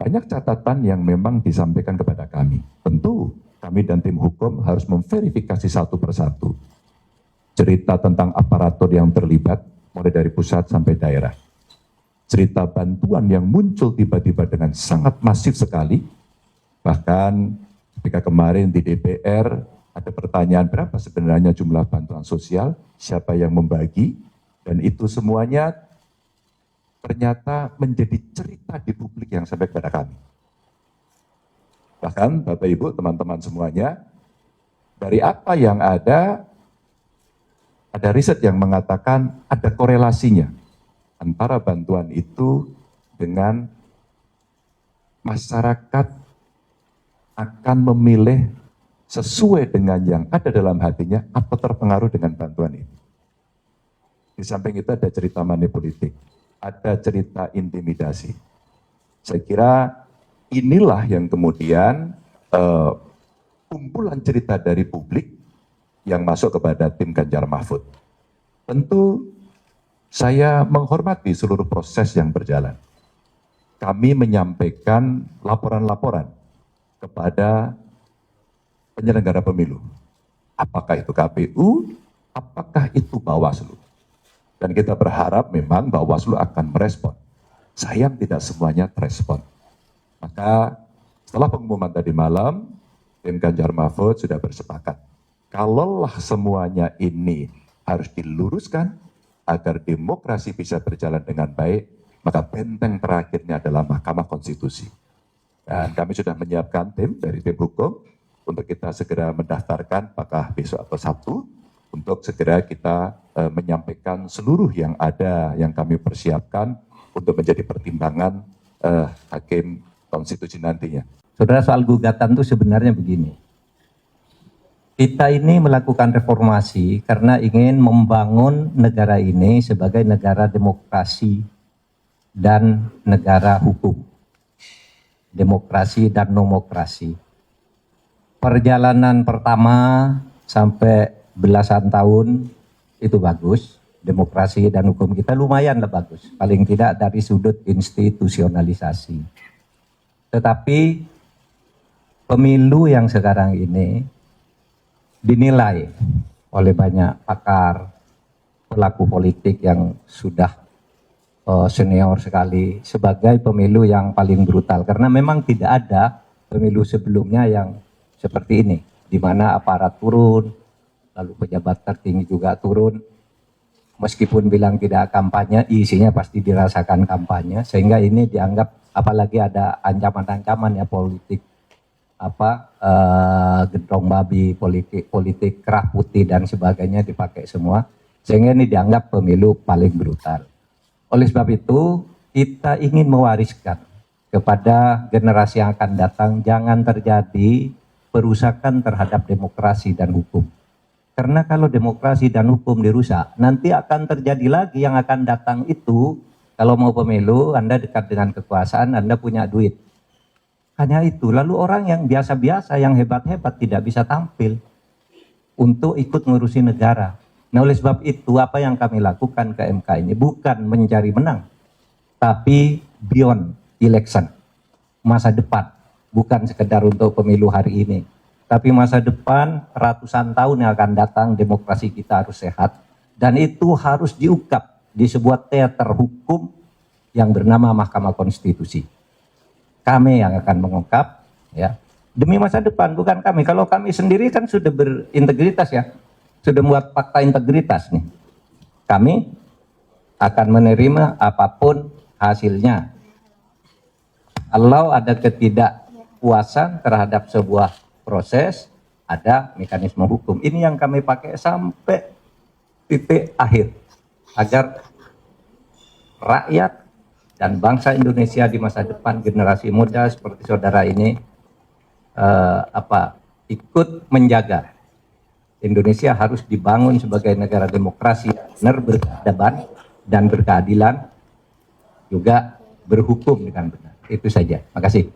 banyak catatan yang memang disampaikan kepada kami. Tentu kami dan tim hukum harus memverifikasi satu persatu cerita tentang aparatur yang terlibat, mulai dari pusat sampai daerah. Cerita bantuan yang muncul tiba-tiba dengan sangat masif sekali. Bahkan ketika kemarin di DPR ada pertanyaan berapa sebenarnya jumlah bantuan sosial, siapa yang membagi, dan itu semuanya ternyata menjadi cerita di publik yang sampai kepada kami. Bahkan Bapak Ibu, teman-teman semuanya, dari apa yang ada riset yang mengatakan ada korelasinya antara bantuan itu dengan masyarakat akan memilih sesuai dengan yang ada dalam hatinya atau terpengaruh dengan bantuan itu. Di samping itu ada cerita manipolitik, ada cerita intimidasi. Saya kira inilah yang kemudian kumpulan cerita dari publik yang masuk kepada tim Ganjar Mahfud. Tentu saya menghormati seluruh proses yang berjalan. Kami menyampaikan laporan-laporan kepada penyelenggara pemilu. Apakah itu KPU, apakah itu Bawaslu. Dan kita berharap memang Bawaslu akan merespon. Sayang tidak semuanya terespon. Maka setelah pengumuman tadi malam, tim Ganjar Mahfud sudah bersepakat. Kalaulah semuanya ini harus diluruskan agar demokrasi bisa berjalan dengan baik, maka benteng terakhirnya adalah Mahkamah Konstitusi. Dan kami sudah menyiapkan tim dari tim hukum untuk kita segera mendaftarkan apakah besok atau Sabtu untuk segera kita menyampaikan seluruh yang ada yang kami persiapkan untuk menjadi pertimbangan hakim konstitusi nantinya. Saudara, soal gugatan itu sebenarnya begini. Kita ini melakukan reformasi karena ingin membangun negara ini sebagai negara demokrasi dan negara hukum. Demokrasi dan nomokrasi. Perjalanan pertama sampai belasan tahun itu bagus. Demokrasi dan hukum kita lumayanlah bagus. Paling tidak dari sudut institusionalisasi. Tetapi pemilu yang sekarang ini dinilai oleh banyak pakar, pelaku politik yang sudah senior sekali sebagai pemilu yang paling brutal. Karena memang tidak ada pemilu sebelumnya yang seperti ini, di mana aparat turun, lalu pejabat tertinggi juga turun. Meskipun bilang tidak kampanye, isinya pasti dirasakan kampanye, sehingga ini dianggap apalagi ada ancaman-ancaman ya politik gedong babi, politik kerah putih dan sebagainya dipakai semua, sehingga ini dianggap pemilu paling brutal. Oleh sebab itu kita ingin mewariskan kepada generasi yang akan datang jangan terjadi perusakan terhadap demokrasi dan hukum. Karena kalau demokrasi dan hukum dirusak, nanti akan terjadi lagi yang akan datang itu, kalau mau pemilu, Anda dekat dengan kekuasaan, Anda punya duit. Hanya itu, lalu orang yang biasa-biasa, yang hebat-hebat tidak bisa tampil untuk ikut ngurusi negara. Nah, oleh sebab itu apa yang kami lakukan ke MK ini bukan mencari menang, tapi beyond election, masa depan, bukan sekedar untuk pemilu hari ini. Tapi masa depan ratusan tahun yang akan datang demokrasi kita harus sehat. Dan itu harus diungkap di sebuah teater hukum yang bernama Mahkamah Konstitusi. Kami yang akan mengungkap ya demi masa depan, bukan kami. Kalau kami sendiri kan sudah berintegritas ya, sudah membuat fakta integritas nih. Kami akan menerima apapun hasilnya. Kalau ada ketidakpuasan terhadap sebuah proses, ada mekanisme hukum. Ini yang kami pakai sampai titik akhir agar rakyat dan bangsa Indonesia di masa depan, generasi muda seperti saudara ini ikut menjaga Indonesia harus dibangun sebagai negara demokrasi, benar, berkeadaban dan berkeadilan, juga berhukum dengan benar. Itu saja. Terima kasih.